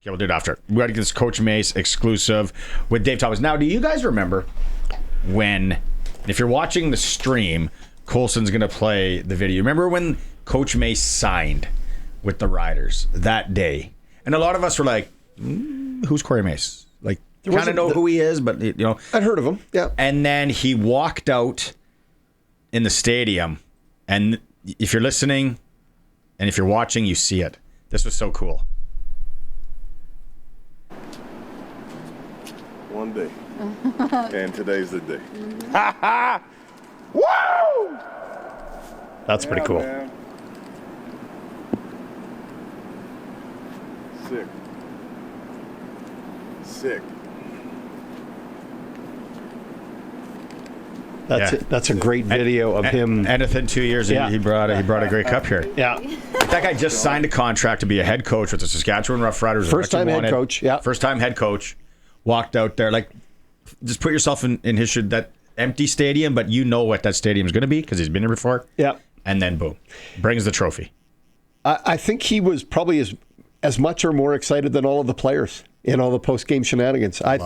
Yeah, we'll do it after. We got to get this Coach Mace exclusive with Dave Thomas. Now, do you guys remember when, if you're watching the stream, Colson's going to play the video. Remember when Coach Mace signed with the Riders that day? And a lot of us were like, who's Corey Mace? Like, kind of know who he is, but, you know. I'd heard of him, yeah. And then he walked out in the stadium, and if you're listening and if you're watching, you see it. This was so cool. One day. And today's the day. Ha ha! Woo! That's pretty cool. Man. Sick. That's a great video of him. And within 2 years, he brought a great cup here. Yeah. That guy just signed a contract to be a head coach with the Saskatchewan Roughriders. First time head coach. Yeah. First time head coach. Walked out there. Like, just put yourself in his shoes. That empty stadium, but you know what that stadium is going to be because he's been here before. Yeah. And then boom, brings the trophy. I think he was probably as much or more excited than all of the players in all the post-game shenanigans. I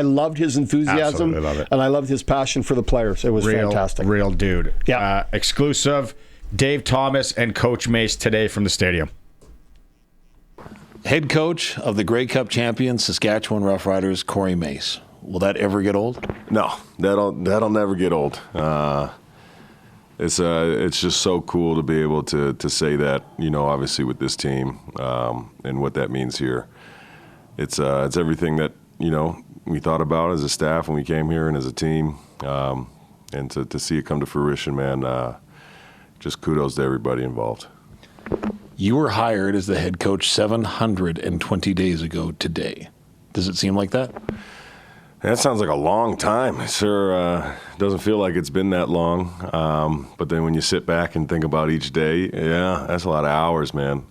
loved his enthusiasm. Absolutely love it. And I loved his passion for the players. It was fantastic. Real dude. Yeah. Exclusive, Dave Thomas and Coach Mace today from the stadium. Head coach of the Grey Cup champion Saskatchewan Roughriders, Corey Mace. Will that ever get old? No, that'll never get old. It's just so cool to be able to say that, you know, obviously with this team and what that means here. It's everything that, you know, we thought about as a staff when we came here and as a team, and to see it come to fruition, man. Just kudos to everybody involved. You were hired as the head coach 720 days ago today. Does it seem like that? That sounds like a long time. It sure doesn't feel like it's been that long. But then when you sit back and think about each day, yeah, that's a lot of hours, man.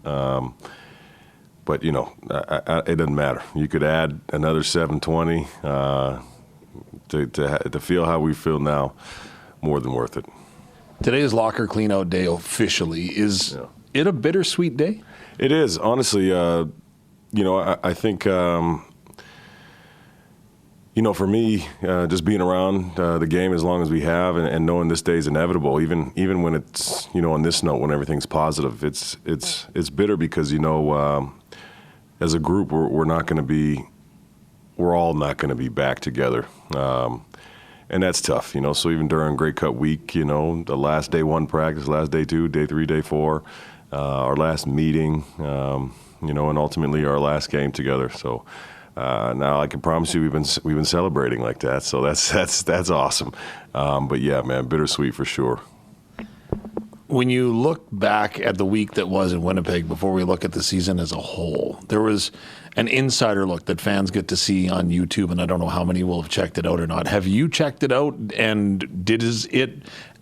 But, you know, it doesn't matter. You could add another 720 to feel how we feel now, more than worth it. Today is locker cleanout day officially. Is it a bittersweet day? It is. Honestly, you know, I think... You know, for me, just being around the game as long as we have, and knowing this day is inevitable, even when it's, you know, on this note, when everything's positive, it's bitter because, you know, as a group, we're all not going to be back together, and that's tough, you know. So even during Grey Cup week, you know, the last day one practice, last day two, day three, day four, our last meeting, you know, and ultimately our last game together. So. Now I can promise you we've been celebrating like that, so that's awesome. But yeah, man, bittersweet for sure. When you look back at the week that was in Winnipeg before we look at the season as a whole, there was an insider look that fans get to see on YouTube, and I don't know how many will have checked it out or not. Have you checked it out, and does it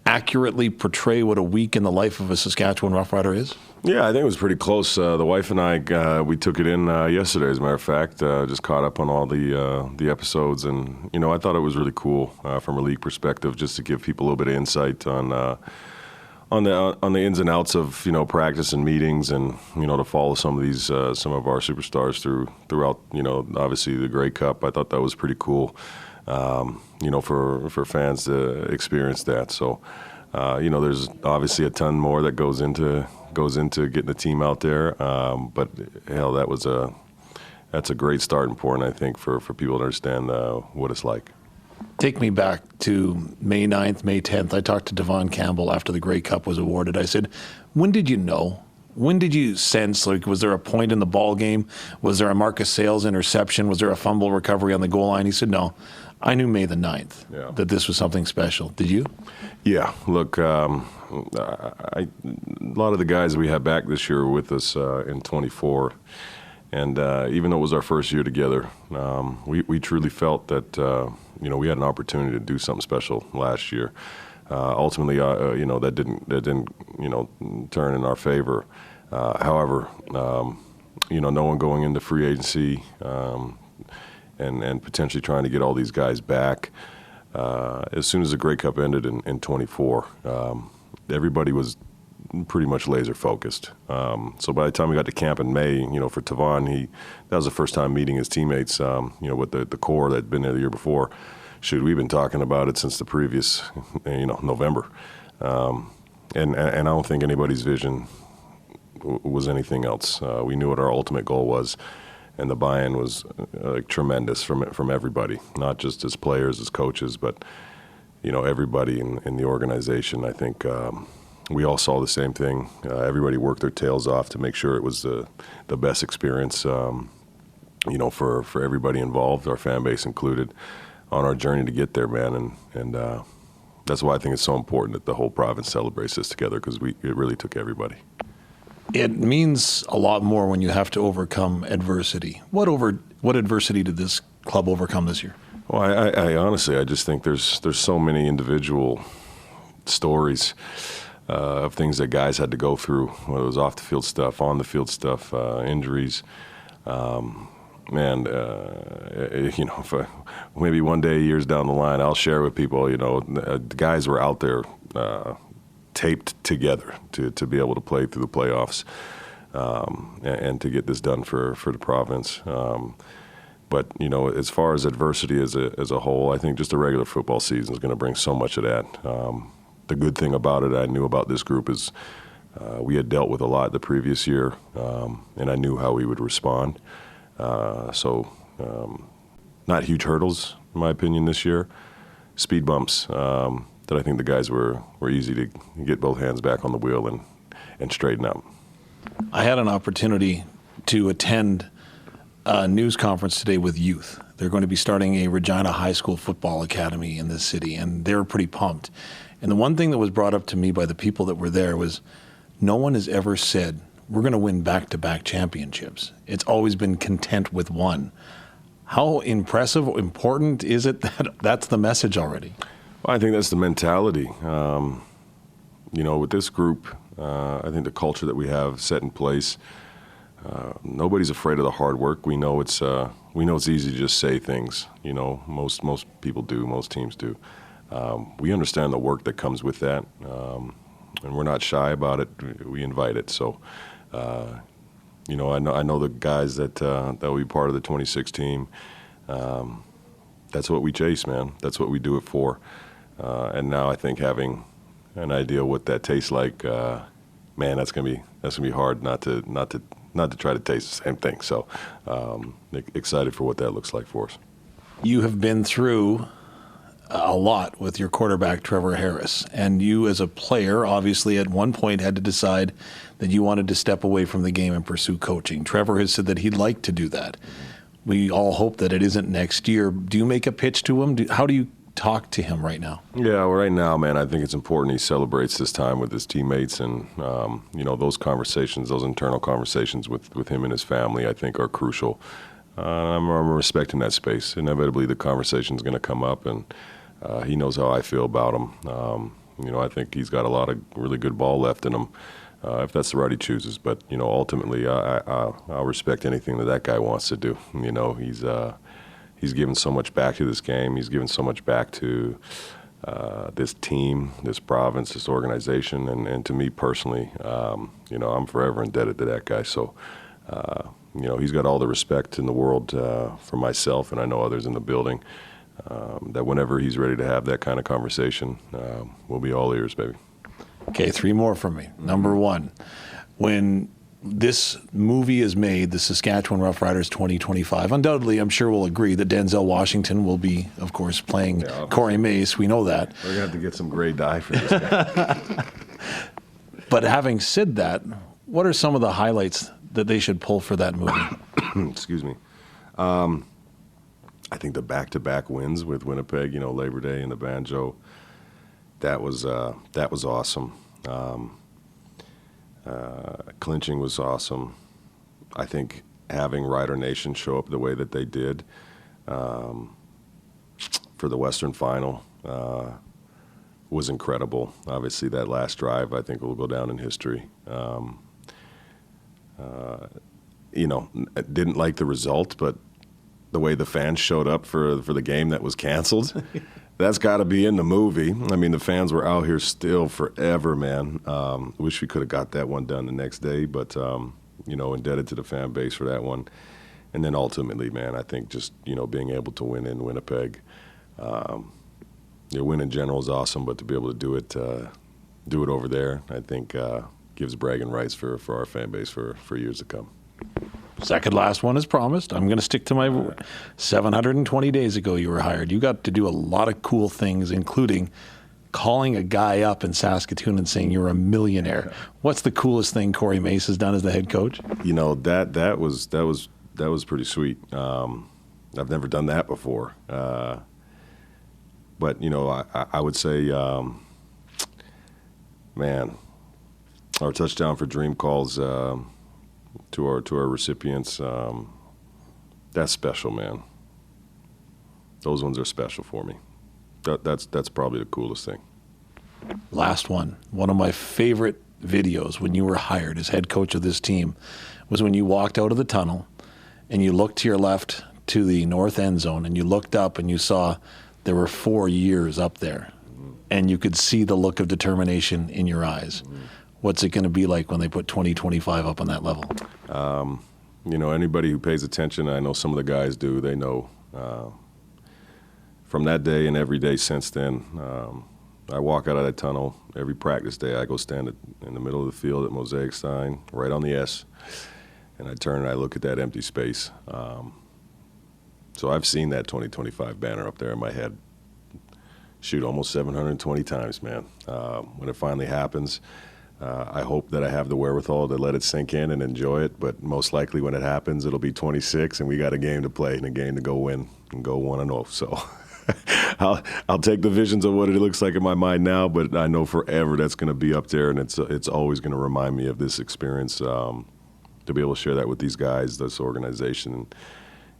accurately portray what a week in the life of a Saskatchewan Roughrider is? Yeah, I think it was pretty close. The wife and I, we took it in yesterday, as a matter of fact. Just caught up on all the episodes, and you know, I thought it was really cool from a league perspective, just to give people a little bit of insight on the ins and outs of, you know, practice and meetings, and you know, to follow some of these some of our superstars throughout, you know, obviously the Grey Cup. I thought that was pretty cool. You know, for fans to experience that. So, you know, there's obviously a ton more that goes into getting the team out there. But hell, that's a great starting point, I think, for people to understand what it's like. Take me back to May 9th, May 10th. I talked to Devon Campbell after the Grey Cup was awarded. I said, when did you know? When did you sense, like, was there a point in the ball game? Was there a Marcus Sales interception? Was there a fumble recovery on the goal line? He said, no. I knew May the 9th that this was something special. Did you? Yeah. Look, a lot of the guys we had back this year were with us in 24. And even though it was our first year together, we truly felt that, you know, we had an opportunity to do something special last year. Ultimately, you know, that didn't, you know, turn in our favor. However, you know, no one going into free agency, and potentially trying to get all these guys back. As soon as the Grey Cup ended in 24, everybody was pretty much laser focused. So by the time we got to camp in May, for Tavon, that was the first time meeting his teammates, with the core that had been there the year before. We've been talking about it since the previous, November. And I don't think anybody's vision was anything else. We knew what our ultimate goal was, and the buy-in was tremendous from everybody, not just as players, as coaches, but everybody in the organization. I think we all saw the same thing. Everybody worked their tails off to make sure it was the best experience, for everybody involved, our fan base included, on our journey to get there, man. And that's why I think it's so important that the whole province celebrates this together, because it really took everybody. It means a lot more when you have to overcome adversity. What adversity did this club overcome this year? Well, I honestly, I just think there's so many individual stories of things that guys had to go through, whether it was off the field stuff, on the field stuff, injuries. Maybe one day, years down the line, I'll share with people, the guys were out there taped together to be able to play through the playoffs and to get this done for the province. But, as far as adversity as a whole, I think just a regular football season is going to bring so much of that. The good thing about it, I knew about this group, is we had dealt with a lot the previous year, and I knew how we would respond. Not huge hurdles, in my opinion, this year. Speed bumps that I think the guys were easy to get both hands back on the wheel and straighten out. I had an opportunity to attend a news conference today with youth. They're going to be starting a Regina High School football academy in this city, and they were pretty pumped. And the one thing that was brought up to me by the people that were there was, no one has ever said, we're going to win back-to-back championships. It's always been content with one. How impressive, important is it that that's the message already? Well, I think that's the mentality. With this group, I think the culture that we have set in place, nobody's afraid of the hard work. We know it's easy to just say things. Most people do, most teams do. We understand the work that comes with that, and we're not shy about it. We invite it. So, I know the guys that will be part of the 26 team. That's what we chase, man. That's what we do it for. And now I think having an idea what that tastes like, man, that's gonna be hard not to try to taste the same thing. So, excited for what that looks like for us. You have been through a lot with your quarterback, Trevor Harris. And you as a player, obviously at one point had to decide that you wanted to step away from the game and pursue coaching. Trevor has said that he'd like to do that. We all hope that it isn't next year. Do you make a pitch to him? How do you talk to him right now? Yeah, well, right now, man, I think it's important he celebrates this time with his teammates, and those conversations, those internal conversations with him and his family, I think are crucial. I'm respecting that space. Inevitably, the conversation's going to come up, and he knows how I feel about him. I think he's got a lot of really good ball left in him, if that's the route he chooses. But ultimately, I'll respect anything that guy wants to do. He's given so much back to this game. He's given so much back to this team, this province, this organization, and to me personally. I'm forever indebted to that guy. So. He's got all the respect in the world for myself, and I know others in the building, that whenever he's ready to have that kind of conversation, we'll be all ears, baby. Okay, 3 more from me. Number 1, when this movie is made, the Saskatchewan Roughriders 2025, undoubtedly, I'm sure we'll agree that Denzel Washington will be, of course, playing Corey Mace. We know that. We're going to have to get some gray dye for this guy. But having said that, what are some of the highlights that they should pull for that movie? Excuse me. I think the back-to-back wins with Winnipeg, Labor Day and the Banjo, that was awesome. Clinching was awesome. I think having Rider Nation show up the way that they did for the Western Final was incredible. Obviously, that last drive, I think, will go down in history. Didn't like the result, but the way the fans showed up for the game that was canceled, That's got to be in the movie. I mean, the fans were out here still forever, man. Wish we could have got that one done the next day, but, indebted to the fan base for that one. And then ultimately, man, I think just, being able to win in Winnipeg. Win in general is awesome, but to be able to do it over there, I think gives bragging rights for our fan base for years to come. Second last one as promised. I'm going to stick to my 720 days ago you were hired. You got to do a lot of cool things, including calling a guy up in Saskatoon and saying you're a millionaire. What's the coolest thing Corey Mace has done as the head coach? That was pretty sweet. I've never done that before. But I would say, man, our touchdown for dream calls to our recipients, that's special, man. Those ones are special for me. That's probably the coolest thing. Last one. One of my favorite videos when you were hired as head coach of this team was when you walked out of the tunnel and you looked to your left to the north end zone and you looked up and you saw there were 4 years up there, and you could see the look of determination in your eyes. What's it going to be like when they put 2025 up on that level? Anybody who pays attention, I know some of the guys do, they know from that day and every day since then, I walk out of that tunnel every practice day. I go stand in the middle of the field at Mosaic sign, right on the S, and I turn and I look at that empty space. So I've seen that 2025 banner up there in my head, almost 720 times, man. When it finally happens, I hope that I have the wherewithal to let it sink in and enjoy it, but most likely when it happens, it'll be 26, and we got a game to play and a game to go win and go 1-0. So I'll take the visions of what it looks like in my mind now, but I know forever that's going to be up there, and it's always going to remind me of this experience, to be able to share that with these guys, this organization,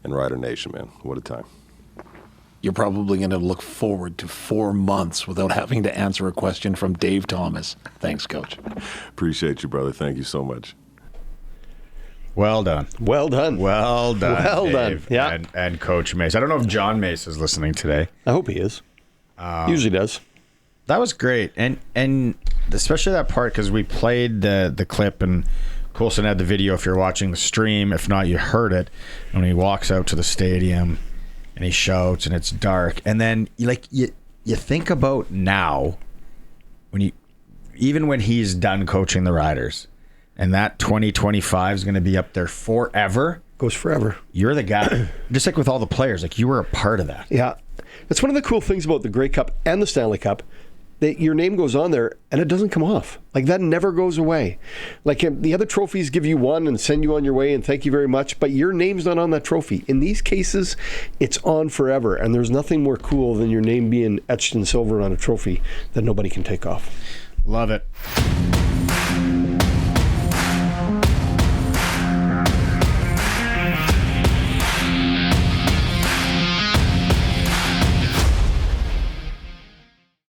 and Rider Nation, man. What a time. You're probably going to look forward to 4 months without having to answer a question from Dave Thomas. Thanks, Coach. Appreciate you, brother. Thank you so much. Well done. Well done. Well done. Well Dave done. Yeah. And Coach Mace. I don't know if John Mace is listening today. I hope he is. Usually does. That was great. And especially that part, because we played the clip, and Coulson had the video if you're watching the stream. If not, you heard it when he walks out to the stadium and he shouts and it's dark. And then you think about now, even when he's done coaching the Riders, and that 2025 is going to be up there forever. Goes forever. You're the guy. Just like with all the players, like you were a part of that. Yeah. That's one of the cool things about the Grey Cup and the Stanley Cup, that your name goes on there and it doesn't come off. Like, that never goes away. Like, the other trophies give you one and send you on your way and thank you very much, but your name's not on that trophy. In these cases, it's on forever, and there's nothing more cool than your name being etched in silver on a trophy that nobody can take off. Love it.